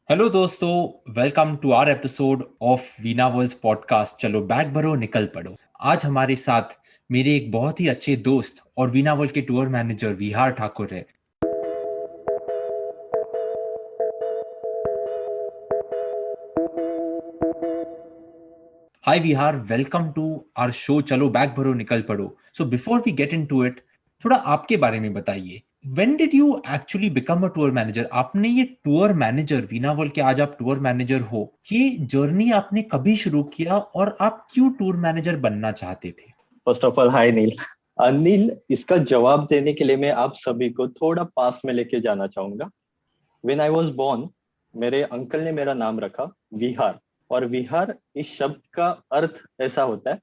Hello दोस्तों, welcome to our episode of Veena World's podcast. चलो bag भरो, निकल पड़ो। आज हमारे साथ मेरे एक बहुत ही अच्छे दोस्त और वीना वर्ल्ड के टूर मैनेजर विहार ठाकुर है। Hi Vihar, welcome to our show चलो बैग भरो निकल पड़ो। So before we get into it, थोड़ा आपके बारे में बताइए। When did you actually become a tour manager? आपने ये टूर मैनेजर वीना वर्ल्ड के आज आप टूर मैनेजर हो, ये जर्नी आपने कभी शुरू किया और आप क्यों टूर मैनेजर बनना चाहते थे? फर्स्ट ऑफ ऑल, हाय नील। नील, इसका जवाब देने के लिए मैं आप सभी को थोड़ा पास में लेके जाना चाहूंगा। व्हेन आई वाज बोर्न, मेरे अंकल ने मेरा नाम रखा विहार। और विहार इस शब्द का अर्थ ऐसा होता है,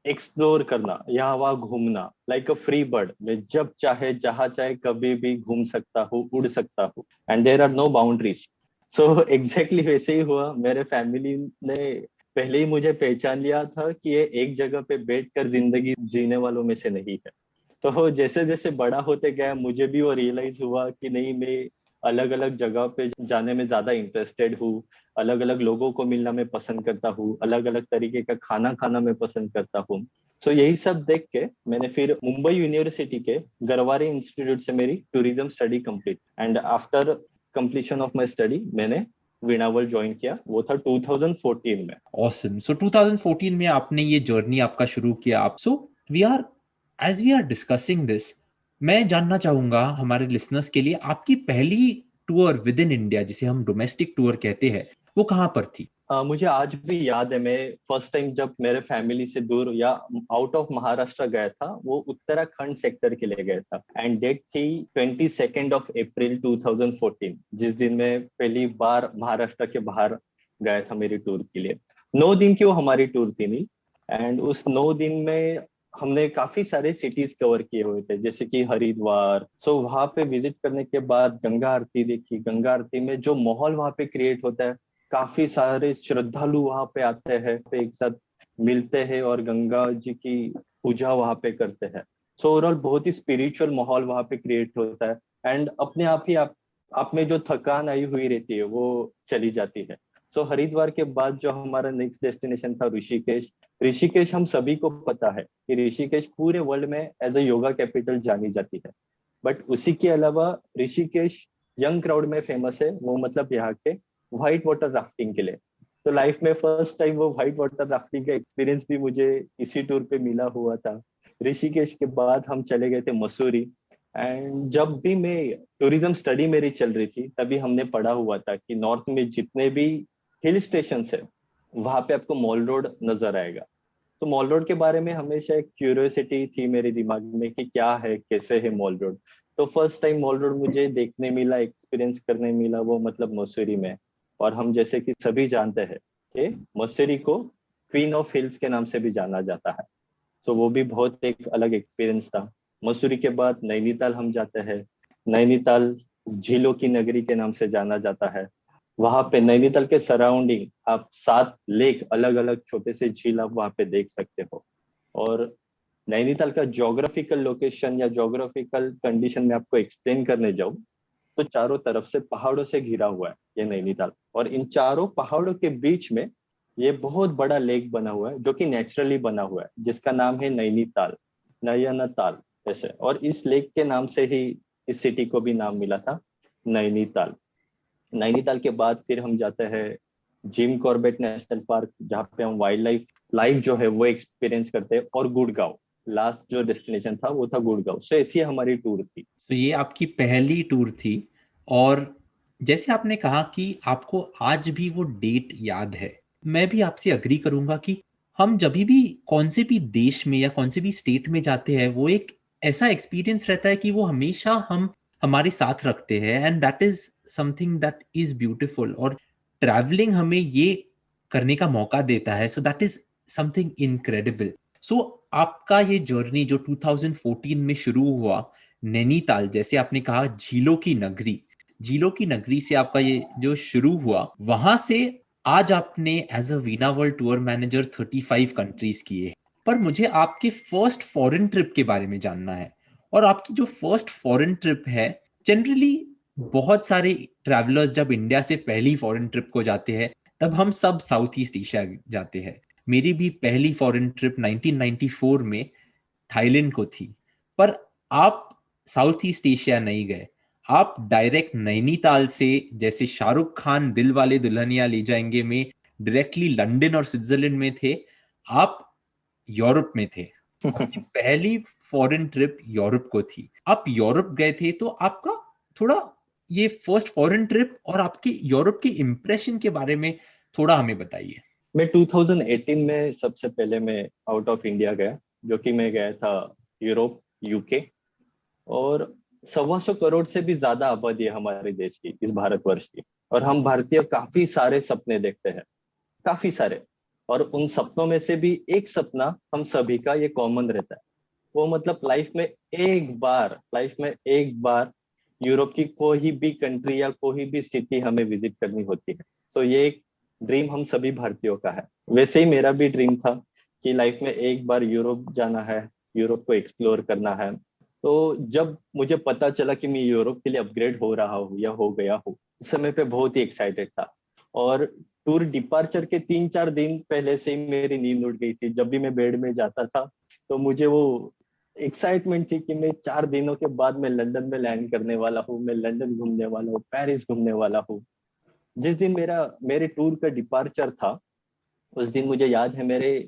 एक्सप्लोर करना, यहाँ वहाँ घूमना, लाइक अ फ्री बर्ड। मैं जब चाहे जहां चाहे कभी भी घूम सकता हूँ, उड़ सकता हूँ, and there are no boundaries. So exactly वैसे ही हुआ। मेरे फैमिली ने पहले ही मुझे पहचान लिया था कि ये एक जगह पे बैठकर जिंदगी जीने वालों में से नहीं है। तो जैसे जैसे बड़ा होते गया, मुझे भी वो रियलाइज हुआ कि नहीं, मैं अलग अलग जगह पे जाने में ज्यादा इंटरेस्टेड हूँ। अलग अलग लोगों को मिलना मैं पसंद करता हूँ, अलग अलग तरीके का खाना खाना मैं पसंद करता हूँ। सो यही सब देख के मैंने फिर मुंबई यूनिवर्सिटी के गरवारे इंस्टीट्यूट से मेरी tourism study complete, and after completion of my study मैंने वीणा वर्ल्ड ज्वाइन किया। वो था 2014 में। ऑसम। सो 2014 में आपने ये जर्नी आपका शुरू किया। आप so we are as we are discussing this, मैं जानना चाहूंगा हमारे लिसनर्स के लिए, आपकी पहली टूर विद इन इंडिया, जिसे हम डोमेस्टिक टूर कहते हैं, वो कहाँ पर थी? मुझे आज भी याद है, मैं फर्स्ट टाइम जब मेरे फैमिली से दूर या आउट ऑफ महाराष्ट्र गया था, वो उत्तराखंड सेक्टर के लिए गया था। एंड डेट थी 22 अप्रैल 2014, जिस दिन मैं पहली बार महाराष्ट्र के बाहर गया था मेरी टूर के लिए। 9 दिन की वो हमारी टूर थी नहीं। एंड उस 9 दिन में हमने काफी सारे सिटीज कवर किए हुए थे, जैसे कि हरिद्वार। सो वहां पे विजिट करने के बाद गंगा आरती देखी। गंगा आरती में जो माहौल वहां पे क्रिएट होता है, काफी सारे श्रद्धालु वहां पे आते हैं, एक साथ मिलते हैं और गंगा जी की पूजा वहां पे करते हैं। सो ओवरऑल बहुत ही स्पिरिचुअल माहौल वहां पे क्रिएट होता है। एंड अपने आप ही आप में जो थकान आई हुई रहती है वो चली जाती है। सो हरिद्वार के बाद जो हमारा नेक्स्ट डेस्टिनेशन था ऋषिकेश। ऋषिकेश हम सभी को पता है कि ऋषिकेश पूरे वर्ल्ड में एज अ योगा कैपिटल जानी जाती है। बट उसी के अलावा ऋषिकेश यंग क्राउड में फेमस है, वो मतलब यहाँ के व्हाइट वाटर राफ्टिंग के लिए। तो लाइफ में फर्स्ट टाइम वो व्हाइट वाटर राफ्टिंग का एक्सपीरियंस भी मुझे इसी टूर पे मिला हुआ था। ऋषिकेश के बाद हम चले गए थे मसूरी। एंड जब भी मैं टूरिज्म स्टडी मेरी चल रही थी, तभी हमने पढ़ा हुआ था कि नॉर्थ में जितने भी हिल स्टेशन है, वहां पे आपको मॉल रोड नजर आएगा। तो मॉल रोड के बारे में हमेशा एक क्यूरियोसिटी थी मेरे दिमाग में कि क्या है, कैसे है मॉल रोड। तो फर्स्ट टाइम मॉल रोड मुझे देखने मिला, एक्सपीरियंस करने मिला, वो मतलब मसूरी में। और हम जैसे कि सभी जानते हैं कि मसूरी को क्वीन ऑफ हिल्स के नाम से भी जाना जाता है। तो वो भी बहुत एक अलग एक्सपीरियंस था। मसूरी के बाद नैनीताल हम जाते हैं। नैनीताल झीलों की नगरी के नाम से जाना जाता है। वहां पे नैनीताल के सराउंडिंग आप 7 लेक, अलग अलग छोटे से झील आप वहां पे देख सकते हो। और नैनीताल का जोग्राफिकल लोकेशन या जोग्राफिकल कंडीशन में आपको एक्सप्लेन करने जाऊं, तो चारों तरफ से पहाड़ों से घिरा हुआ है ये नैनीताल। और इन चारों पहाड़ों के बीच में ये बहुत बड़ा लेक बना हुआ है, जो कि नेचुरली बना हुआ है, जिसका नाम है नैनीताल, नयनताल ऐसे। और इस लेक के नाम से ही इस सिटी को भी नाम मिला था, नैनीताल। नैनीताल के बाद फिर हम जाते हैं जिम कॉर्बेट नेशनल पार्क, जहाँ पे हम वाइल्ड लाइफ लाइफ जो है वो एक्सपीरियंस करते हैं। और गुड़गांव, लास्ट जो डेस्टिनेशन था वो था गुड़गांव। सो ऐसी हमारी टूर थी। तो ये आपकी पहली टूर थी। और जैसे आपने कहा कि आपको आज भी वो डेट याद है, मैं भी आपसे अग्री करूंगा कि हम जब भी कौन से भी देश में या कौन से भी स्टेट में जाते हैं, वो एक ऐसा एक्सपीरियंस रहता है कि वो हमेशा हम हमारे साथ रखते हैं, and that is something that is beautiful. और ट्रैवलिंग हमें ये करने का मौका देता है, so that is something incredible. So आपका ये जर्नी जो 2014 में शुरू हुआ, नैनीताल, जैसे आपने कहा झीलों की नगरी, झीलों की नगरी से आपका ये जो शुरू हुआ, वहां से आज आपने as a Veena World tour manager 35 countries किए। पर मुझे आपके फर्स्ट फॉरेन ट्रिप के बारे में जानना है। और आपकी जो फर्स्ट फॉरेन ट्रिप है, जनरली बहुत सारे ट्रैवलर्स जब इंडिया से पहली फॉरेन ट्रिप को जाते हैं तब हम सब साउथ ईस्ट एशिया जाते हैं। मेरी भी पहली फॉरेन ट्रिप 1994 में थाईलैंड को थी। पर आप साउथ ईस्ट एशिया नहीं गए, आप डायरेक्ट नैनीताल से, जैसे शाहरुख खान दिल वाले दुल्हनिया ले जाएंगे में डायरेक्टली लंदन और स्विट्जरलैंड में थे, आप यूरोप में थे। आपकी पहली फॉरेन ट्रिप यूरोप को थी, आप यूरोप गए थे। तो आपका थोड़ा ये फर्स्ट फॉरेन ट्रिप और आपके यूरोप के इम्प्रेशन के बारे में थोड़ा हमें बताइए। मैं 2018 में सबसे पहले मैं आउट ऑफ इंडिया गया, जो कि मैं गया था यूरोप, यूके। और 125 करोड़ से भी ज्यादा आबादी है हमारे देश की, इस भारतवर्ष की। और हम भारतीय काफी सारे सपने देखते हैं, काफी सारे। और उन सपनों में से भी एक सपना हम सभी का ये कॉमन रहता है, वो मतलब लाइफ में एक बार यूरोप की कोई भी कंट्री या कोई भी सिटी हमें विजिट करनी होती है। सो ये एक ड्रीम हम सभी भारतीयों का है। वैसे ही मेरा भी ड्रीम था कि लाइफ में एक बार यूरोप जाना है, यूरोप को एक्सप्लोर करना है। तो जब मुझे पता चला कि मैं यूरोप के लिए अपग्रेड हो रहा हूँ या हो गया हूँ, उस समय पे बहुत ही एक्साइटेड था। और टूर डिपार्चर के 3-4 दिन पहले से ही मेरी नींद उड़ गई थी। जब भी मैं बेड में जाता था तो मुझे वो एक्साइटमेंट थी कि मैं 4 दिनों के बाद मैं लंदन में लैंड करने वाला हूँ, मैं लंदन घूमने वाला हूँ, पेरिस घूमने वाला हूँ। जिस दिन मेरे टूर का डिपार्चर था, उस दिन मुझे याद है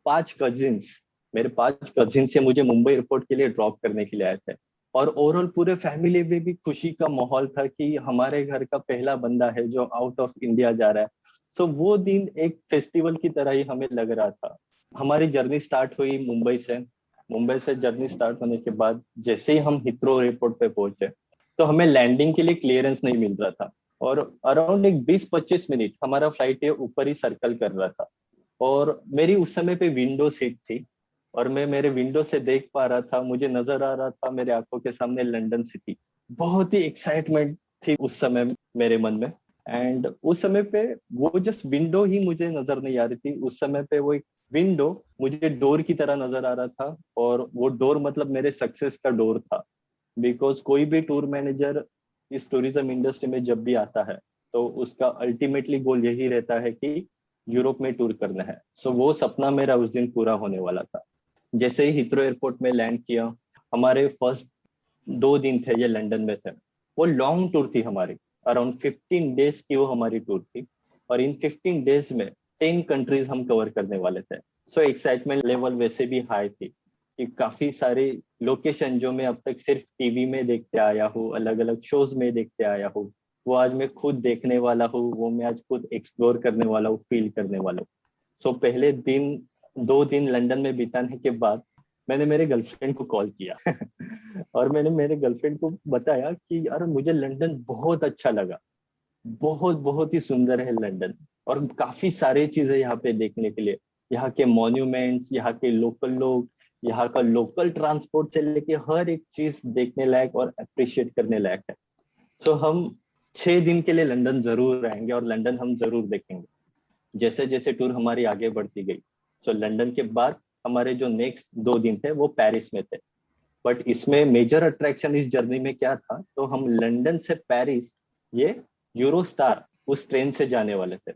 पांच कजिन्स मेरे 5 कजिन से मुझे मुंबई एयरपोर्ट के लिए ड्रॉप करने के लिए आए थे। और ओवरऑल पूरे फैमिली में भी खुशी का माहौल था कि हमारे घर का पहला बंदा है जो आउट ऑफ इंडिया जा रहा है। सो वो दिन एक फेस्टिवल की तरह ही हमें लग रहा था। हमारी जर्नी स्टार्ट हुई मुंबई से जर्नी स्टार्ट होने के बाद जैसे ही हम हिथ्रो एयरपोर्ट पे पहुंचे, तो हमें लैंडिंग के लिए क्लियरेंस नहीं मिल रहा था। और अराउंड एक 20-25 मिनट हमारा फ्लाइट ये ऊपर ही सर्कल कर रहा था। और मेरी उस समय पे विंडो सीट थी, और मैं मेरे विंडो से देख पा रहा था, मुझे नजर आ रहा था मेरे आंखों के सामने लंदन सिटी। बहुत ही एक्साइटमेंट थी उस समय मेरे मन में। एंड उस समय पे वो जस्ट विंडो ही मुझे नजर नहीं आ रही थी। उस समय पे वो एक विंडो मुझे डोर की तरह नजर आ रहा था, और वो डोर मतलब मेरे सक्सेस का डोर था। बिकॉज कोई भी टूर मैनेजर इस टूरिज्म इंडस्ट्री में जब भी आता है, तो उसका अल्टीमेटली गोल यही रहता है कि यूरोप में टूर करना है। सो वो सपना मेरा उस दिन पूरा होने वाला था। जैसे ही हिथ्रो एयरपोर्ट में लैंड किया, हमारे फर्स्ट 2 दिन थे ये लंदन में थे। वो लॉन्ग टूर थी हमारी, अराउंड 15 डेज की वो हमारी टूर थी। और इन 15 डेज में 10 कंट्रीज हम कवर करने वाले थे। सो एक्साइटमेंट लेवल वैसे भी हाई थी कि काफी सारे लोकेशन जो मैं अब तक सिर्फ टीवी में देखते आया हूँ, अलग अलग शोज में देखते आया हूँ, वो आज मैं खुद देखने वाला हूँ, वो मैं आज खुद एक्सप्लोर करने वाला हूँ, फील करने वाला हूँ। सो पहले दिन 2 दिन लंदन में बिताने के बाद मैंने मेरे गर्लफ्रेंड को कॉल किया और मैंने मेरे गर्लफ्रेंड को बताया कि यार मुझे लंदन बहुत अच्छा लगा, बहुत बहुत ही सुंदर है लंदन। और काफी सारी चीजें यहाँ पे देखने के लिए, यहाँ के मॉन्यूमेंट्स, यहाँ के लोकल लोग, यहाँ का लोकल ट्रांसपोर्ट से लेके हर एक चीज देखने लायक और अप्रिशिएट करने लायक है। सो हम 6 दिन के लिए लंदन जरूर आएंगे और लंदन हम जरूर देखेंगे। जैसे जैसे टूर हमारी आगे बढ़ती गई, सो लंदन के बाद हमारे जो नेक्स्ट 2 दिन थे वो पेरिस में थे। बट इसमें मेजर अट्रैक्शन इस जर्नी में क्या था, तो हम लंदन से पेरिस ये यूरोस्टार उस ट्रेन से जाने वाले थे।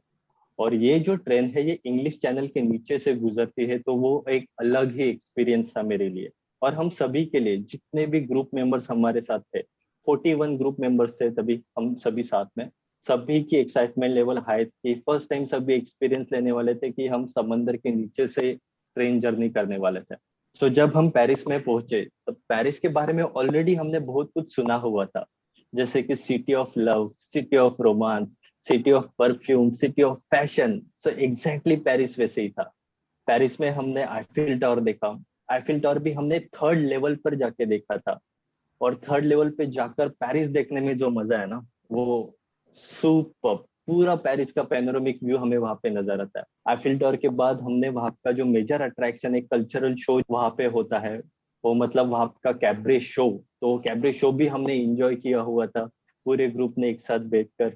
और ये जो ट्रेन है ये इंग्लिश चैनल के नीचे से गुजरती है, तो वो एक अलग ही एक्सपीरियंस था मेरे लिए और हम सभी के लिए। जितने भी ग्रुप मेंबर्स हमारे साथ थे, 41 ग्रुप मेंबर्स थे तभी हम सभी साथ में, सभी की एक्साइटमेंट लेवल हाई थी। फर्स्ट टाइम सभी एक्सपीरियंस लेने वाले थे कि हम समंदर के नीचे से ट्रेन जर्नी करने वाले थे। तो जब हम पेरिस में पहुंचे, तो पेरिस के बारे में ऑलरेडी हमने बहुत कुछ सुना हुआ था, जैसे कि city of love, city of romance, city of perfume, city of fashion. So exactly Paris वैसे ही था। पेरिस में हमने आईफिल टावर देखा। आईफिल टावर भी हमने 3rd लेवल पर जाके देखा था। और 3rd लेवल पे जाकर पेरिस देखने में जो मजा है ना, वो सुपर। पूरा पेरिस का पैनोरामिक व्यू हमें वहां पे नजर आता है। आईफिल टावर के बाद हमने वहां का जो मेजर अट्रैक्शन है, कल्चरल शो वहां पे होता है, वो मतलब वहां का कैबरे शो। तो कैबरे शो भी हमने इंजॉय किया हुआ था पूरे ग्रुप ने एक साथ बैठकर।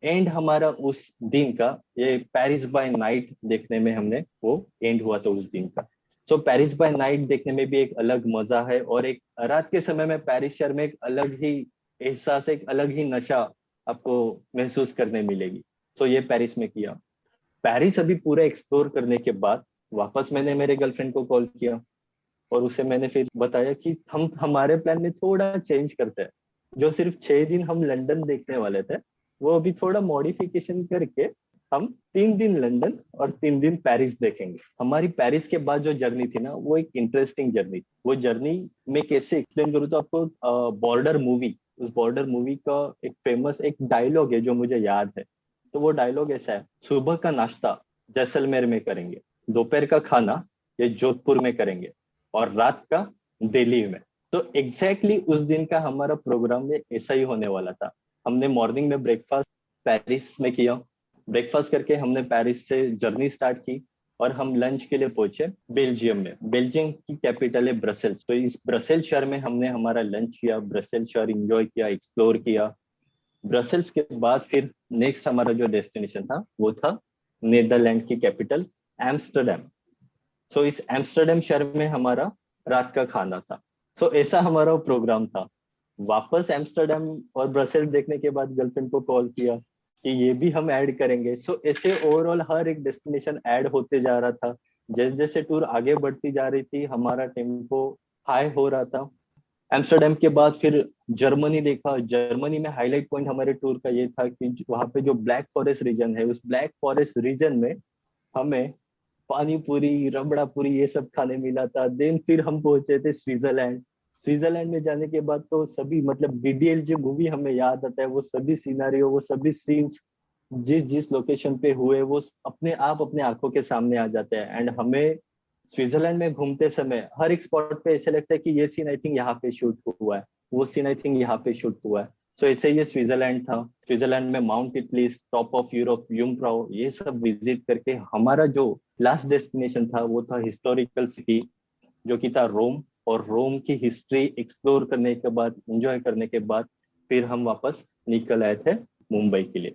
एंड हमारा उस दिन का ये पेरिस बाय नाइट देखने में हमने वो एंड हुआ था उस दिन का। सो पेरिस बाय नाइट देखने में भी एक अलग मजा है। और एक रात के समय में पेरिस शहर में एक अलग ही एहसास, एक अलग ही नशा आपको महसूस करने मिलेगी। तो ये पेरिस में किया। पेरिस अभी पूरा एक्सप्लोर करने के बाद वापस मैंने मेरे गर्लफ्रेंड को कॉल किया और उसे मैंने फिर बताया कि हम हमारे प्लान में थोड़ा चेंज करते हैं। जो सिर्फ 6 दिन हम लंदन देखने वाले थे, वो अभी थोड़ा मॉडिफिकेशन करके हम 3 दिन लंदन और 3 दिन पेरिस देखेंगे। हमारी पेरिस के बाद जो जर्नी थी ना, वो एक इंटरेस्टिंग जर्नी। वो जर्नी मैं कैसे एक्सप्लेन करूँ, तो आपको बॉर्डर मूवी, उस बॉर्डर मूवी का एक फेमस एक डायलॉग है जो मुझे याद है। तो वो डायलॉग ऐसा है: सुबह का नाश्ता जैसलमेर में करेंगे, दोपहर का खाना ये जोधपुर में करेंगे, और रात का दिल्ली में। तो एग्जैक्टली exactly उस दिन का हमारा प्रोग्राम में ऐसा ही होने वाला था। हमने मॉर्निंग में ब्रेकफास्ट पेरिस में किया। ब्रेकफास्ट करके हमने पेरिस से जर्नी स्टार्ट की और हम लंच के लिए पहुंचे बेल्जियम में। बेल्जियम की कैपिटल है ब्रसेल्स। तो इस ब्रसेल्स शहर में हमने हमारा लंच किया, ब्रसेल्स शहर इंजॉय किया, एक्सप्लोर किया। ब्रसेल्स के बाद फिर नेक्स्ट हमारा जो डेस्टिनेशन था वो था नीदरलैंड की कैपिटल एम्स्टरडेम। सो इस एम्स्टरडेम शहर में हमारा रात का खाना था। सो ऐसा हमारा प्रोग्राम था। वापस एम्स्टरडेम और ब्रसेल्स देखने के बाद गर्लफ्रेंड को कॉल किया कि ये भी हम ऐड करेंगे। सो ऐसे ओवरऑल हर एक डेस्टिनेशन ऐड होते जा रहा था। जैसे जैसे टूर आगे बढ़ती जा रही थी, हमारा टेम्पो हाई हो रहा था। एम्स्टरडेम के बाद फिर जर्मनी देखा। जर्मनी में हाईलाइट पॉइंट हमारे टूर का ये था कि वहां पे जो ब्लैक फॉरेस्ट रीजन है, उस ब्लैक फॉरेस्ट रीजन में हमें पानी पूरी, रबड़ा पूरी, ये सब खाने मिला था। देन फिर हम पहुंचे थे स्विट्जरलैंड। स्विट्जरलैंड में जाने के बाद तो सभी मतलब डीडीएलजे मूवी हमें याद आता है। वो सभी सिनारियो, वो सभी सीन्स जिस जिस लोकेशन पे हुए, वो अपने आप अपने आंखों के सामने आ जाते हैं। एंड हमें स्विट्जरलैंड में घूमते समय हर एक स्पॉट पे ऐसे लगता है कि ये सीन आई थिंक यहाँ पे शूट हुआ है, वो सीन आई थिंक यहाँ पे शूट हुआ है। सो ऐसे ये स्विट्जरलैंड था। स्विट्जरलैंड में mount Titlis, top of Europe, Jungfrau, ये सब विजिट करके हमारा जो लास्ट डेस्टिनेशन था वो था हिस्टोरिकल सिटी, जो कि था रोम। और रोम की हिस्ट्री एक्सप्लोर करने के बाद, एंजॉय करने के बाद, फिर हम वापस निकल आए थे मुंबई के लिए।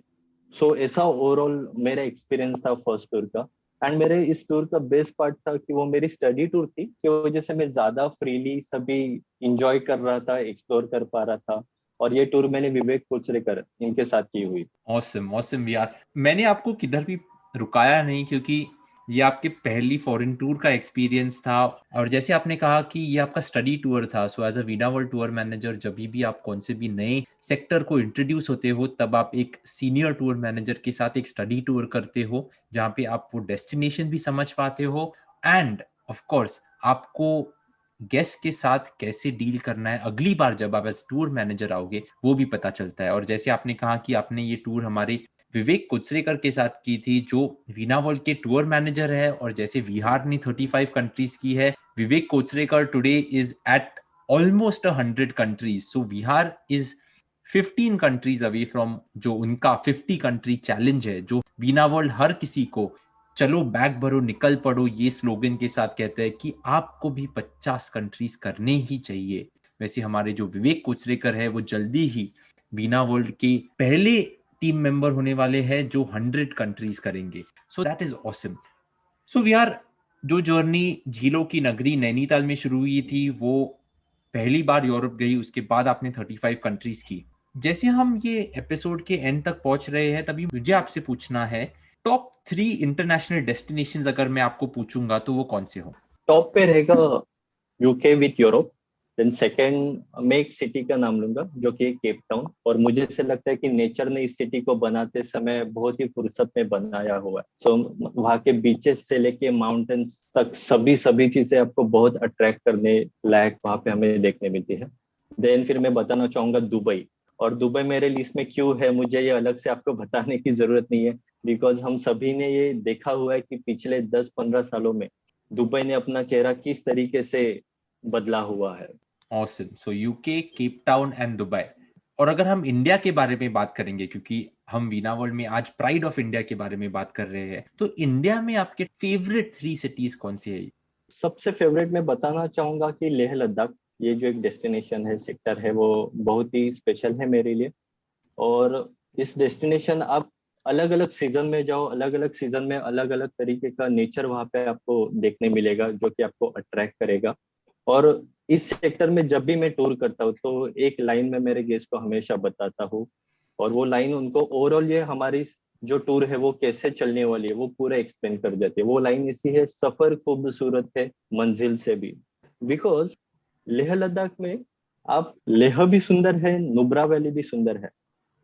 सो ऐसा ओवरऑल मेरा एक्सपीरियंस था फर्स्ट टूर का। एंड मेरे इस टूर का बेस्ट पार्ट था कि वो मेरी स्टडी टूर थी, की वजह से मैं ज्यादा फ्रीली सभी इंजॉय कर रहा था, एक्सप्लोर कर पा रहा था। और ये टूर मैंने विवेक कोचरेकर इनके साथ की हुई। ऑसम ऑसम यार, मैंने आपको किधर भी रुकाया नहीं क्योंकि ये आपके पहली फॉरेन टूर का एक्सपीरियंस था। और जैसे आपने कहा कि ये आपका स्टडी टूर था, so as a Veena World tour manager जब भी आप कौन से भी नए सेक्टर को इंट्रोड्यूस होते हो, तब आप एक सीनियर टूर मैनेजर के साथ एक स्टडी टूर करते हो जहाँ पे आप वो डेस्टिनेशन भी समझ पाते हो, एंड ऑफ कोर्स आपको गेस्ट के साथ कैसे डील करना है अगली बार जब आप एज टूर मैनेजर आओगे वो भी पता चलता है। और जैसे आपने कहा कि आपने ये टूर हमारे विवेक कुचरेकर के साथ की थी जो वीना वर्ल्ड के टूर मैनेजर है, और जैसे विहार ने 35 कंट्रीज की है, Vivek Kochrekar today is at almost 100 countries. So Vihar is 15 countries away from जो उनका 50 कंट्री चैलेंज है, जो वीना वर्ल्ड हर किसी को चलो बैग भरो निकल पड़ो ये स्लोगन के साथ कहते हैं कि आपको भी 50 कंट्रीज करने ही चाहिए। वैसे हमारे जो विवेक कुचरेकर है वो जल्दी ही वीना वर्ल्ड के पहले टीम मेंबर होने वाले हैं जो 100 कंट्रीज करेंगे। So that is awesome. So we are जो जर्नी झीलों की नगरी नैनीताल में शुरू हुई थी, वो पहली बार यूरोप गई, उसके बाद आपने 35 कंट्रीज की। जैसे हम ये एपिसोड के एंड तक पहुंच रहे हैं, तभी मुझे आपसे पूछना है टॉप 3 इंटरनेशनल डेस्टिनेशंस अगर मैं आपको पूछूंगा तो वो कौन से हो? टॉप पे रहेगा UK with Europe. Then second मैं एक सिटी का नाम लूंगा जो कि केप टाउन। और मुझे ऐसे लगता है कि नेचर ने इस सिटी को बनाते समय बहुत ही फुर्सत में बनाया हुआ है। सो वहाँ के बीचेस से लेके माउंटेन्स तक सभी सभी चीजें आपको बहुत अट्रैक्ट करने लायक वहाँ पे हमें देखने मिलती है। देन फिर मैं बताना चाहूंगा दुबई। और दुबई मेरे लिस्ट में क्यों है मुझे ये अलग से आपको बताने की जरूरत नहीं है, बिकॉज हम सभी ने ये देखा हुआ है कि पिछले 10-15 सालों में दुबई ने अपना चेहरा किस तरीके से बदला हुआ है। Awesome. So UK, Cape Town and Dubai. और अगर हम इंडिया के बारे में बात करेंगे, क्योंकि हम वीना वर्ल्ड में आज प्राइड ऑफ इंडिया के बारे में बात कर रहे हैं, तो इंडिया में आपके फेवरेट 3 सिटीज कौन सी है? सबसे फेवरेट मैं बताना चाहूंगा कि लेह लद्दाख, ये जो एक डेस्टिनेशन है, सेक्टर है, वो बहुत ही स्पेशल है मेरे लिए। और इस डेस्टिनेशन आप अलग अलग सीजन में जाओ, अलग अलग सीजन में अलग अलग तरीके का नेचर वहाँ पे आपको देखने मिलेगा जो कि आपको अट्रैक्ट करेगा। और इस सेक्टर में जब भी मैं टूर करता हूँ तो एक लाइन में मेरे गेस्ट को हमेशा बताता हूँ, और वो लाइन उनको ओवरऑल ये हमारी जो टूर है वो कैसे चलने वाली है वो पूरा एक्सप्लेन कर देती है। वो लाइन इसी है, सफर खूबसूरत है मंजिल से भी। बिकॉज लेह लद्दाख में आप, लेह भी सुंदर है, नुब्रा वैली भी सुंदर है,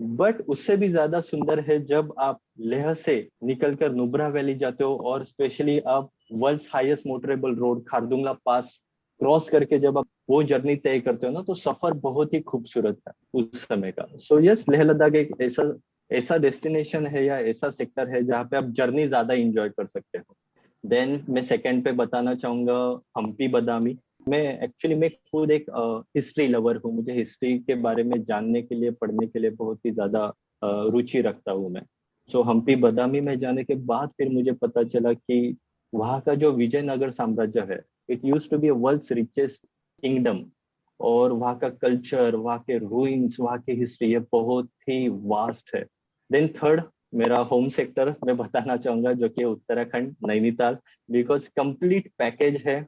बट उससे भी ज्यादा सुंदर है जब आप लेह से निकलकर नुब्रा वैली जाते हो, और स्पेशली आप world's highest motorable road Khardungla pass cross करके जब आप वो जर्नी तय करते हो ना, तो सफर बहुत ही खूबसूरत है उस समय का। सो यस, लेह लद्दाख एक ऐसा ऐसा डेस्टिनेशन है या ऐसा सेक्टर है जहाँ पे आप जर्नी ज्यादा इंजॉय कर सकते हो। देन मैं सेकंड पे बताना चाहूंगा हम्पी बदामी। मैं खुद एक हिस्ट्री लवर हूँ, मुझे हिस्ट्री के बारे में जानने के लिए, पढ़ने के लिए बहुत ही ज्यादा रुचि रखता हूँ मैं। सो हम्पी बदामी में जाने के बाद फिर मुझे पता चला कि वहाँ का जो विजयनगर साम्राज्य है, it use to be world's richest kingdom, और वहाँ का कल्चर, वहाँ के रूइंस, वहाँ की हिस्ट्री, ये बहुत ही वास्ट है। देन थर्ड, मेरा होम सेक्टर मैं बताना चाहूंगा, जो कि Uttarakhand Nainital. Because complete package है,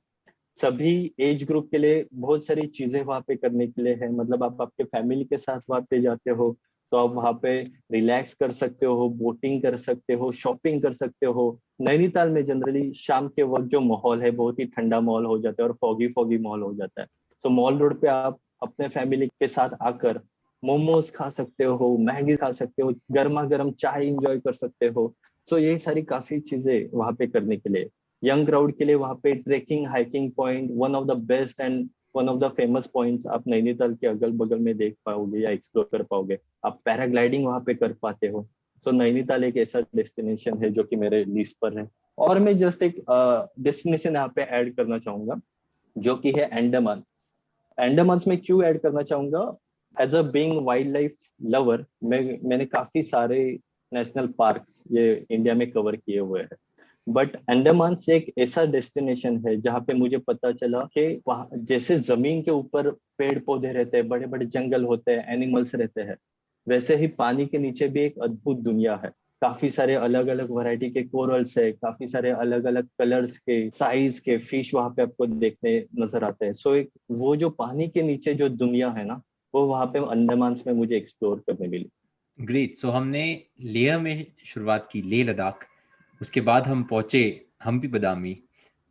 सभी एज ग्रुप के लिए बहुत सारी चीजें वहाँ पे करने के लिए है। मतलब आप आपके फैमिली के साथ वहाँ पे जाते हो तो आप वहाँ पे रिलैक्स कर सकते हो, बोटिंग कर सकते हो, शॉपिंग कर सकते हो। नैनीताल में जनरली शाम के वक्त जो माहौल है बहुत ही ठंडा माहौल हो जाता है और फॉगी फॉगी माहौल हो जाता है। तो मॉल रोड पे आप अपने फैमिली के साथ आकर मोमोज खा सकते हो, मैगी खा सकते हो, गर्मा गर्म चाय इंजॉय कर सकते हो। सो ये सारी काफी चीजें वहाँ पे करने के लिए। यंग क्राउड के लिए वहाँ पे trekking, hiking point, one of the best and one of the famous points आप नैनीताल के अगल बगल में देख पाओगे या एक्सप्लोर कर पाओगे। आप पैराग्लाइडिंग वहाँ पे कर पाते हो। तो नैनीताल एक ऐसा डेस्टिनेशन है जो कि मेरे लिस्ट पर है। और मैं जस्ट एक डेस्टिनेशन यहाँ पे ऐड करना चाहूंगा, जो कि है अंडमान। अंडमान में क्यों ऐड करना चाहूंगा, as a being wildlife lover, मैंने काफी सारे नेशनल पार्क्स ये इंडिया में कवर किए हुए हैं। बट अंडमान से एक ऐसा डेस्टिनेशन है जहाँ पे मुझे पता चला कि वहाँ जैसे जमीन के ऊपर पेड़ पौधे रहते हैं, बड़े बड़े जंगल होते हैं, एनिमल्स रहते हैं, वैसे ही पानी के नीचे भी एक अद्भुत दुनिया है। काफी सारे अलग अलग वैरायटी के कोरल्स है, काफी सारे अलग अलग कलर्स के, साइज के फिश वहां पे आपको देखने नजर आते हैं। सो एक वो जो पानी के नीचे जो दुनिया है ना, वो वहां पे अंडमान में मुझे एक्सप्लोर करने मिली। ग्रेट। सो हमने लेह में शुरुआत की, लेह लद्दाख, उसके बाद हम पहुंचे हम्पी बदामी,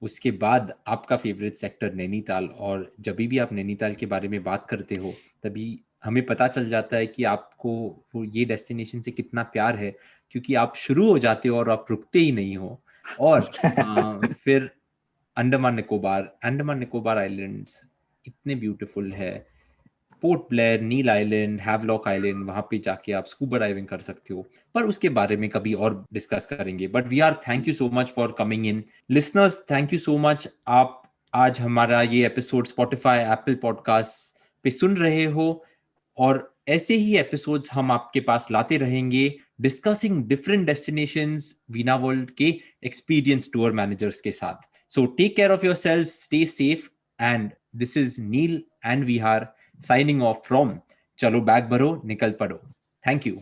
उसके बाद आपका फेवरेट सेक्टर नैनीताल। और जब भी आप नैनीताल के बारे में बात करते हो तभी हमें पता चल जाता है कि आपको वो ये डेस्टिनेशन से कितना प्यार है, क्योंकि आप शुरू हो जाते हो और आप रुकते ही नहीं हो। और फिर अंडमान निकोबार आइलैंड्स इतने ब्यूटीफुल है। पोर्ट ब्लेयर, नील आइलैंड, हैवलॉक आइलैंड, वहां पे जाके आप स्कूबा डाइविंग कर सकते हो। पर उसके बारे में कभी और डिस्कस करेंगे। But we are thank you so much for coming in. Listeners, thank you so much. आप आज हमारा ये एपिसोड स्पॉटिफाई, एप्पल पॉडकास्ट पे सुन रहे हो, और ऐसे ही एपिसोड्स हम आपके पास लाते रहेंगे, discussing different destinations Veena world के एक्सपीरियंस टूर मैनेजर्स के साथ। So take care of yourself, stay safe, and this is Neel and Vihar signing off from Chalo Bag Baro Nikal Pado. Thank you.